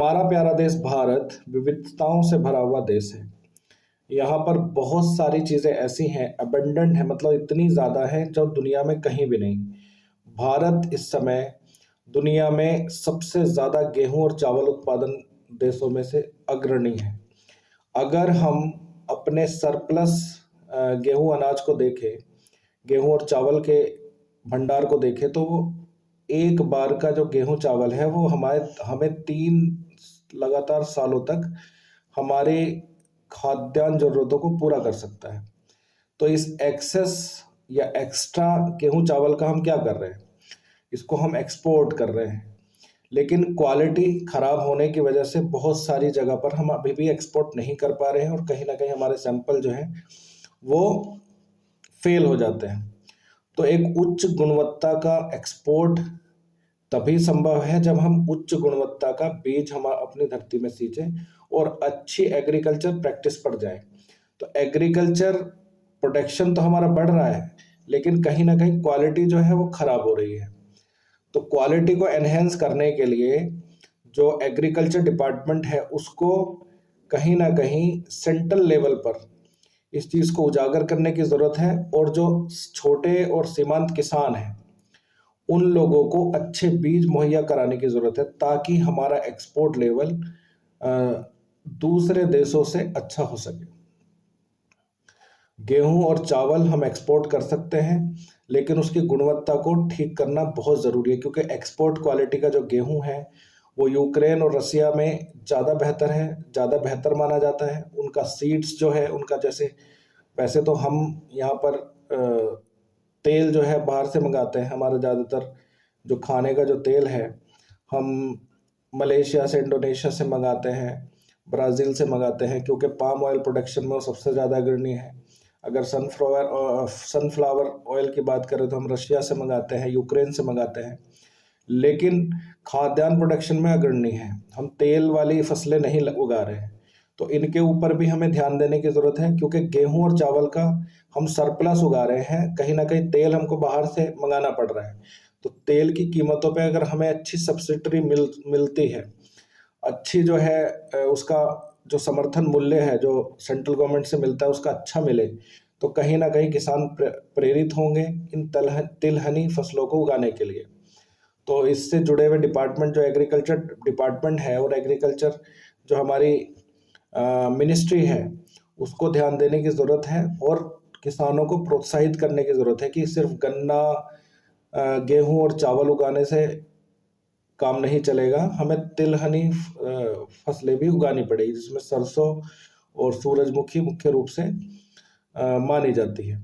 हमारा प्यारा देश भारत विविधताओं से भरा हुआ देश है। यहाँ पर बहुत सारी चीज़ें ऐसी हैं, अबंडेंट है, मतलब इतनी ज़्यादा है जो दुनिया में कहीं भी नहीं। भारत इस समय दुनिया में सबसे ज़्यादा गेहूं और चावल उत्पादन देशों में से अग्रणी है। अगर हम अपने सरप्लस गेहूं अनाज को देखें, गेहूं और चावल के भंडार को देखें, तो वो एक बार का जो गेहूं चावल है वो हमें 3 लगातार सालों तक हमारे खाद्यान्न जरूरतों को पूरा कर सकता है। तो इस एक्सेस या एक्स्ट्रा गेहूं चावल का हम क्या कर रहे हैं, इसको हम एक्सपोर्ट कर रहे हैं। लेकिन क्वालिटी खराब होने की वजह से बहुत सारी जगह पर हम अभी भी एक्सपोर्ट नहीं कर पा रहे हैं और कहीं ना कहीं हमारे सैंपल जो हैं वो फेल हो जाते हैं। तो एक उच्च गुणवत्ता का एक्सपोर्ट तभी संभव है जब हम उच्च गुणवत्ता का बीज हम अपनी धरती में सींचें और अच्छी एग्रीकल्चर प्रैक्टिस पर जाए। तो एग्रीकल्चर प्रोडक्शन तो हमारा बढ़ रहा है, लेकिन कहीं ना कहीं क्वालिटी जो है वो खराब हो रही है। तो क्वालिटी को एनहेंस करने के लिए जो एग्रीकल्चर डिपार्टमेंट है उसको कहीं ना कहीं सेंट्रल लेवल पर इस चीज़ को उजागर करने की ज़रूरत है, और जो छोटे और सीमांत किसान हैं उन लोगों को अच्छे बीज मुहैया कराने की ज़रूरत है, ताकि हमारा एक्सपोर्ट लेवल दूसरे देशों से अच्छा हो सके। गेहूं और चावल हम एक्सपोर्ट कर सकते हैं, लेकिन उसकी गुणवत्ता को ठीक करना बहुत ज़रूरी है, क्योंकि एक्सपोर्ट क्वालिटी का जो गेहूं है वो यूक्रेन और रसिया में ज़्यादा बेहतर है, ज़्यादा बेहतर माना जाता है। उनका सीड्स जो है उनका, जैसे वैसे तो हम यहाँ पर तेल जो है बाहर से मंगाते हैं। हमारा ज़्यादातर जो खाने का जो तेल है हम मलेशिया से, इंडोनेशिया से मंगाते हैं, ब्राज़ील से मंगाते हैं, क्योंकि पाम ऑयल प्रोडक्शन में वो सबसे ज़्यादा अग्रणी है। अगर सनफ्लावर ऑयल की बात करें तो हम रशिया से मंगाते हैं, यूक्रेन से मंगाते हैं। लेकिन खाद्यान्न प्रोडक्शन में अग्रणी है, हम तेल वाली फसलें नहीं उगा रहे हैं। तो इनके ऊपर भी हमें ध्यान देने की ज़रूरत है, क्योंकि गेहूं और चावल का हम सरप्लस उगा रहे हैं, कहीं ना कहीं तेल हमको बाहर से मंगाना पड़ रहा है। तो तेल की कीमतों पे अगर हमें अच्छी सब्सिडी मिलती है, अच्छी जो है उसका जो समर्थन मूल्य है जो सेंट्रल गवर्नमेंट से मिलता है उसका अच्छा मिले, तो कहीं ना कहीं किसान प्रेरित होंगे इन तिलहनी फसलों को उगाने के लिए। तो इससे जुड़े हुए डिपार्टमेंट जो एग्रीकल्चर डिपार्टमेंट है और एग्रीकल्चर जो हमारी मिनिस्ट्री है उसको ध्यान देने की ज़रूरत है, और किसानों को प्रोत्साहित करने की ज़रूरत है कि सिर्फ गन्ना, गेहूं और चावल उगाने से काम नहीं चलेगा, हमें तिलहनी फसलें भी उगानी पड़ेगी, जिसमें सरसों और सूरजमुखी मुख्य रूप से मानी जाती है।